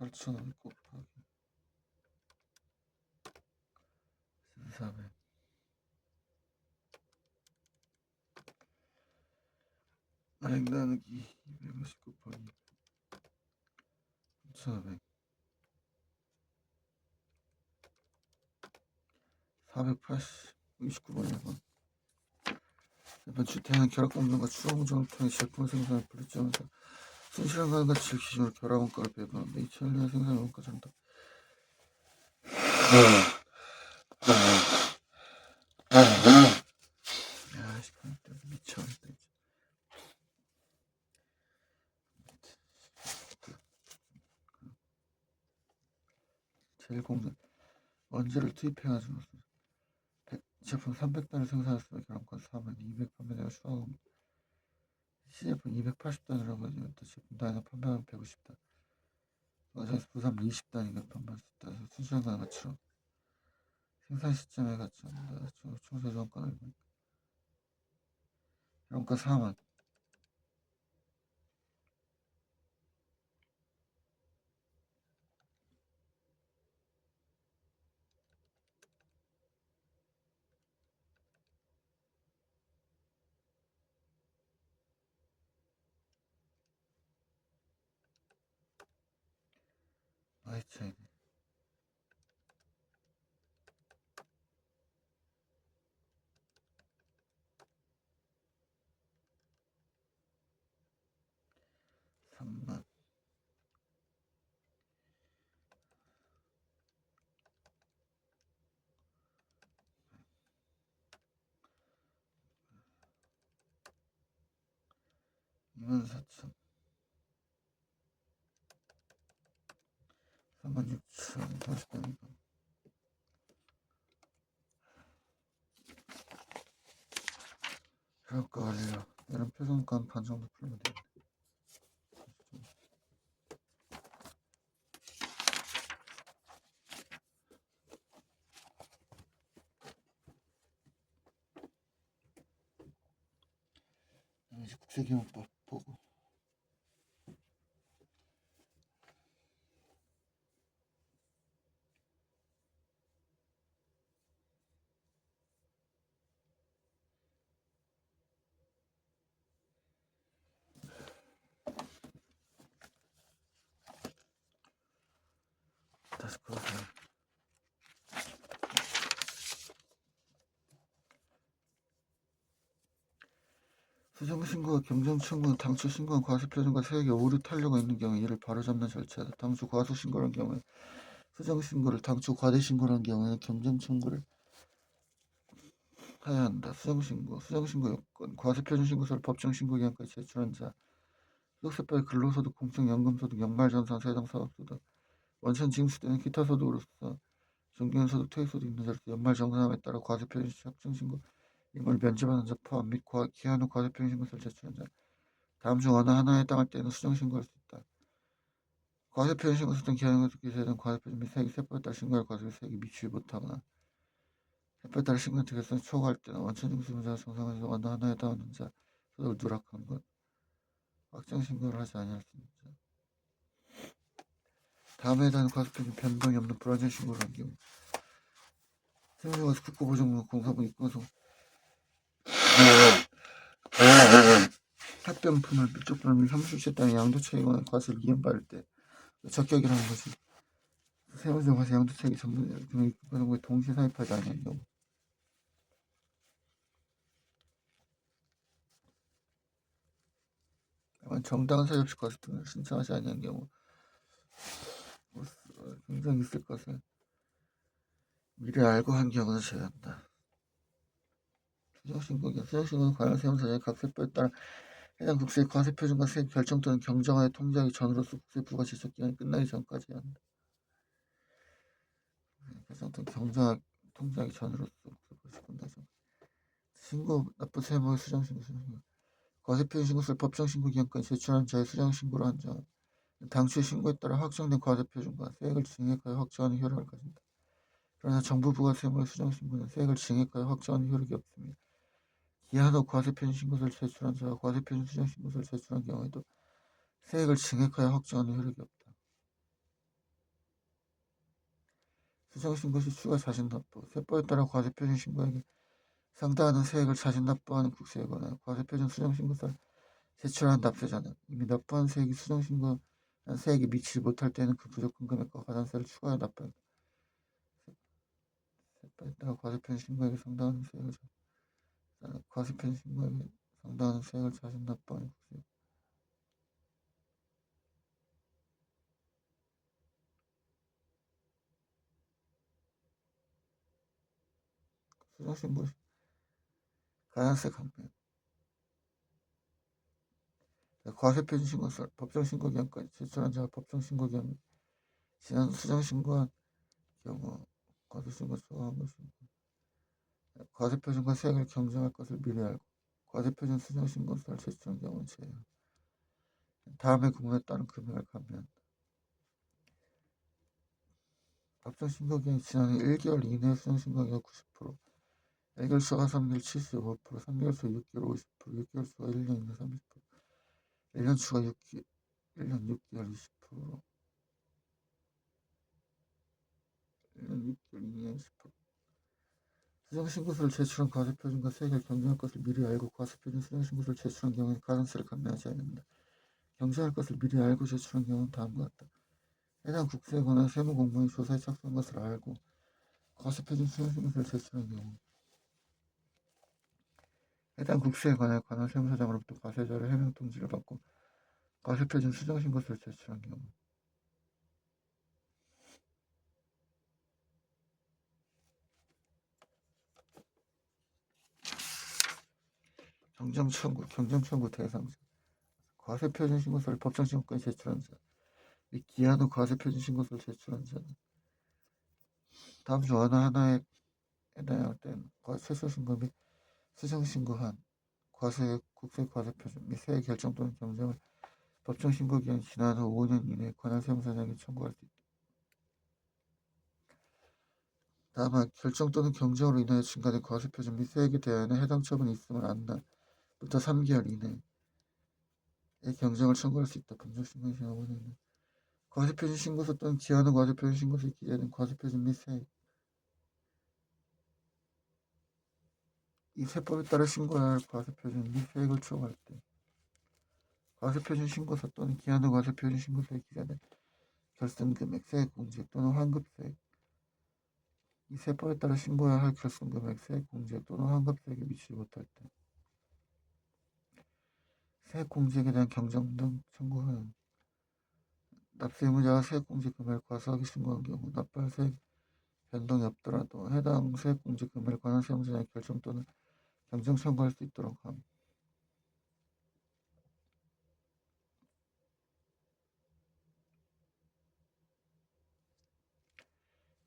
8,000원 곱하기 400 나누기 250 곱하기 3,500 480 29번 1번 세번 주택은 결합 공정과 추가공정을 통해 제품 생산을 불리점에서 순실한 가격 가치를 기준으로 결합원가를 배분하는데 2001년 생산 원가처럼 야씨 미쳐버렸다. 제일 공정 원재를 투입해가지고 제품 300단을 생산했으면 결합가 4만 200 판매되고 추가금 시제품 280단이라고 하면 또 제품 단위가 판매하면 150단 어제서 부산물 20단이니까 판매할 수 있다. 그래서 순실한 가격 가치로 생산 시점에 같이 한다. 총세정가 얼마 결합가 4만 많이 차이네. 3만 24,000 36,000 30단이니까 결합가 완료. 이런 표준가 반 정도 풀면 되겠네. 이제 국세기용법 보고 다시 걸어서 수정신고와 경쟁청구는 당초 신고한 과세표준과 세액에 오류 탄료가 있는 경우에 이를 바로잡는 절차다. 당초 과소신고란 경우에 수정신고를 당초 과대신고란 경우에는 경쟁청구를 해야 한다. 수정신고 요건 과세표준신고서를 법정신고기한까지 제출한 자 소득세법의 근로소득, 공적연금소득, 연말전산, 세정사업소득, 원천 징수되는 기타 소득으로서 정기연소득, 퇴직소득 있는 자로서 연말정산함에 따라 과세표준 확정신고 임을 면제받는 자 포함 및 기한 후 과세표준신고서를 제출한 자 다음 중 어느 하나에 해당할 때는 수정신고할 수 있다. 과세표준신고서 등 기한후 기재된 과세표준 및 세액이 세법에 따라 신고할 과세에 세액이 미치지 못하거나 세법에 따라 신고한 특별성이 초과할 때는 원천 징수자가 정상에서 어느 하나에 해당하는 자 소득을 누락한 것 확정신고를 하지 아니할 수 있는 자 다음에 해당하는 과세표준 변동이 없는 불완전 신고를 한 경우 세무조가 국고보증금 공사분 입금소 합병품을 밑쪽 분할 및 사무실세 땅의 양도차익이거나 과세를 이행받을 때 적격이라는 것이 세무조 과세 양도차익이 전부 등의 입금하는 것에 동시에 사입하지 아니한 경우 다만 정당한 사유 없이 과세 등을 신청하지 아니한 경우 굉장히 있을 것을 미리 알고 한 경우는 제외한다. 수정신고는 관련 세무사장의 각 세법에 따라 해당 국세의 과세표준과 세액 결정 또는 경정하여 통지하기 전으로서 국세 부과 지속기간이 끝나기 전까지 한다. 결정 또는 통지하기 전으로서 국세 부과 끝나기 전 신고 납부 세무의 수정신고 과세표준신고서를 법정신고기한까지 제출한 자의 수정신고를 한 자는 당초의 신고에 따라 확정된 과세표준과 세액을 증액하여 확정하는 효력을 가진다. 그러나 정부 부과 세무의 수정신고는 세액을 증액하여 확정하는 효력이 없습니다. 기한 후 과세표준 신고서를 제출한 자가 과세표준 수정신고서를 제출한 경우에도 세액을 증액하여 확정하는 효력이 없다. 수정신고 시 추가 자진납부 세법에 따라 과세표준 신고액에 상당하는 세액을 자진납부하는 국세거나 과세표준 수정신고서를 제출한 납세자는 이미 납부한 세액이 수정신고한 세액이 미치지 못할 때는 그 부족한 금액과 과단세를 추가하여 납부한다. 세법에 따라 과세표준 신고액에 상당하는 세액을 과세표준 신고액에 상당한 세액을 자신 납부하는 국세. 수정신고 가산세 감면. 과세표준 신고서 법정 신고 기한까지 제출한 자가 법정 신고 기한 지난 수정 신고한 경우 과세신고 초과한 것입니다. 과세표준과 세액을 경정할 것을 미리 알고 과세표준 수정 신고서를 제출한 경우는 제외. 다음의 구문에 따른 금액을 감면한다. 법정 신고 기한이 지난 1개월 이내 수정 신고 기한 90%, 1개월 초과 3개월 75%, 3개월 초 6개월 50%, 6개월 초과 1년 이내 30%, 1년 초과 1년 6개월 20%, 1년 6개월 이내 10%. 수정신고서를 제출한 과세표준과 세액을 경정할 것을 미리 알고 과세표준 수정신고서를 제출한 경우에 가산세를 감면하지 않는다. 경정할 것을 미리 알고 제출한 경우는 다음과 같다. 해당 국세에 관한 세무공무원이 조사에 착수한 것을 알고 과세표준 수정신고서를 제출한 경우, 해당 국세에 관한 세무사장으로부터 과세자를 해명 통지를 받고 과세표준 수정신고서를 제출한 경우, 경정청구 대상자, 과세표준 신고서를 법정 신고까지 제출한 자, 및 기한 후 과세표준 신고서를 제출한 자는 다음 중 어느 하나에 해당된 최소신고 및 수정신고한 과세액, 국세과세표준 및 세액 결정 또는 경정을 법정 신고기한이 지난 후 5년 이내에 관할 세무사장에게 청구할 수 있다. 다만 결정 또는 경정으로 인하여 증가된 과세표준 및 세액에 대하여는 해당 처분이 있음을 안 날부터 3개월 이내에 경정을 청구할 수 있다. 법정 신고의 경우는 과세표준 신고서 또는 기한 후 과세표준 신고서에 기재된 과세표준 및 세액 이 세법에 따라 신고해야 할 과세표준 및 세액을 추정할 때 과세표준 신고서 또는 기한 후 과세표준 신고서에 기재된 결승금액, 세액공제액 또는 환급세액 이 세법에 따라 신고해야 할 결승금액, 세액공제액 또는 환급세액에 미치지 못할 때 세액공제액에 대한 경정 등 청구는 납세 의무자가 세액공제 금액을 과소하게 신고한 경우 납부할 세액 변동이 없더라도 해당 세액공제 금액을 관한 세무사장의 결정 또는 경정 청구할 수 있도록 함.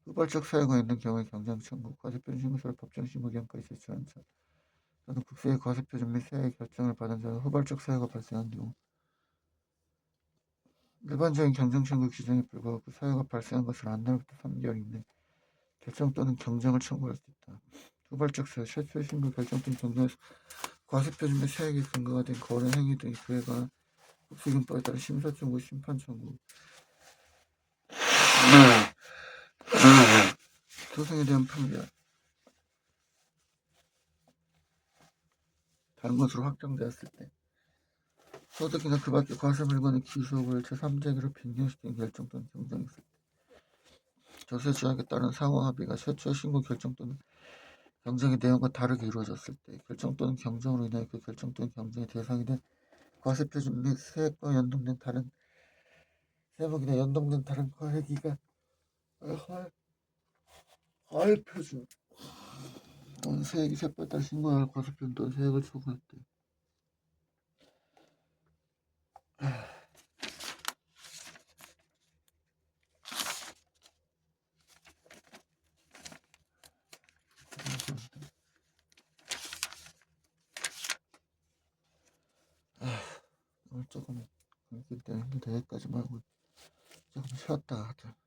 후발적 사유가 있는 경우에 경정 청구, 과세표준 신고서를 법정 신고 기한까지 제출한 자 또는 국세의 과세표준 및 세액 결정을 받은 자는 후발적 사유가 발생한 경우 일반적인 경정 청구 규정에 불구하고 사유가 발생한 것을 안 날부터 3개월 이내 결정 또는 경정을 청구할 수 있다. 후발적 사유, 최초의 신고 결정 또는 경정에서 과세표준 및 세액이 근거가 된 거래 행위 등이 그에 관한 국세균법에 따른 심사 청구, 심판 청구, 소송에 대한 판결, 다른 것으로 확정되었을 때 소득이나 그 밖의 과세 물건의 기소업을 제3자에게로 변경시킨 결정 또는 경정이 있을 때 조세 조약에 따른 상호 합의가 최초의 신고 결정 또는 경정의 내용과 다르게 이루어졌을 때 결정 또는 경정으로 인하여 그 결정 또는 경정의 대상이 된 과세표준 및 세액과 연동된 다른 세목이나 연동된 다른 과세기간 과세표준 또는 세액이 세법에 따라 신고해야 할 과세표준 또는 세액을 초과할 때 오늘 조금 감기 때문에 힘들다 여기까지만 하고 조금 쉬었다가 하자.